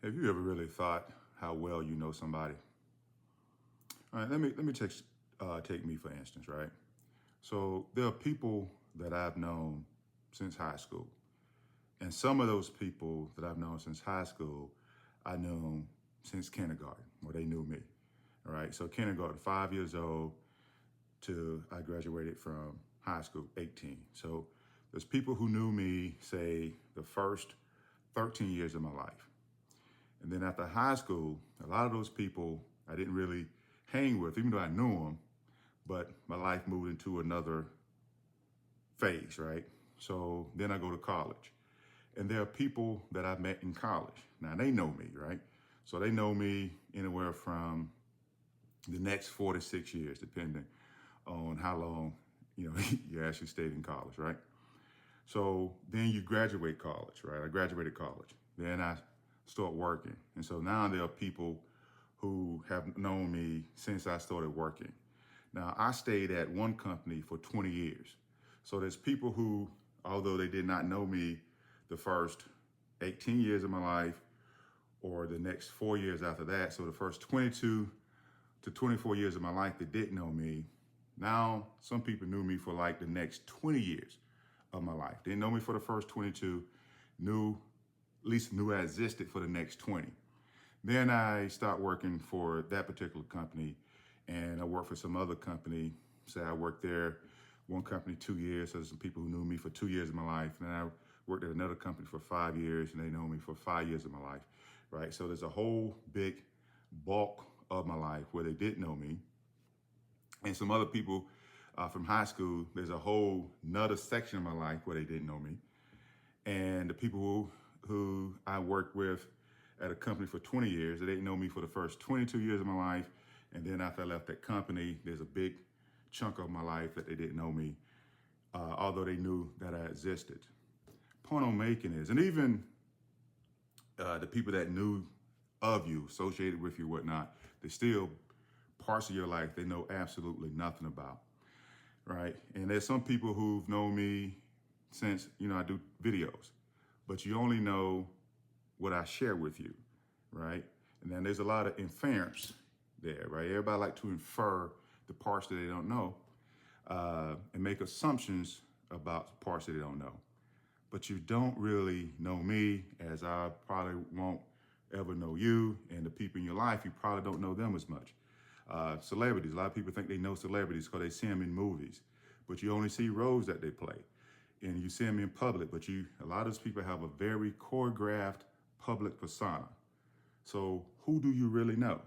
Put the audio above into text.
Have you ever really thought how well you know somebody? All right, let me take me for instance, right? So there are people that I've known since high school, and some of those people that I've known since high school, I know since kindergarten, or they knew me. All right, so kindergarten, 5 years old to I graduated from high school, 18. So there's people who knew me, say, the first 13 years of my life. And then after high school, a lot of those people I didn't really hang with, even though I knew them, but my life moved into another phase, right? So then I go to college. And there are people that I met in college. Now they know me, right? So they know me anywhere from the next 4 to 6 years, depending on how long, you actually stayed in college, right? So then you graduate college, right? I graduated college. Then I start working. And so now there are people who have known me since I started working. Now, I stayed at one company for 20 years. So there's people who, although they did not know me the first 18 years of my life or the next 4 years after that, so the first 22 to 24 years of my life that didn't know me, now some people knew me for like the next 20 years of my life. They didn't know me for the first 22, at least knew I existed for the next 20. Then I start working for that particular company, and I work for some other company. Say I worked there, one company 2 years, so there's some people who knew me for 2 years of my life. And then I worked at another company for 5 years, and they know me for 5 years of my life, right? So there's a whole big bulk of my life where they did know me. And some other people from high school, there's a whole nother section of my life where they didn't know me. And the people who I worked with at a company for 20 years, they didn't know me for the first 22 years of my life. And then after I left that company, there's a big chunk of my life that they didn't know me, although they knew that I existed. Point I'm making is, and even the people that knew of you, associated with you, whatnot, they still parts of your life they know absolutely nothing about, right? And there's some people who've known me since, I do videos, but you only know what I share with you, right? And then there's a lot of inference there, right? Everybody like to infer the parts that they don't know and make assumptions about the parts that they don't know. But you don't really know me, as I probably won't ever know you, and the people in your life, you probably don't know them as much. Celebrities, a lot of people think they know celebrities because they see them in movies, but you only see roles that they play. And you see them in public, but a lot of those people have a very choreographed public persona. So who do you really know?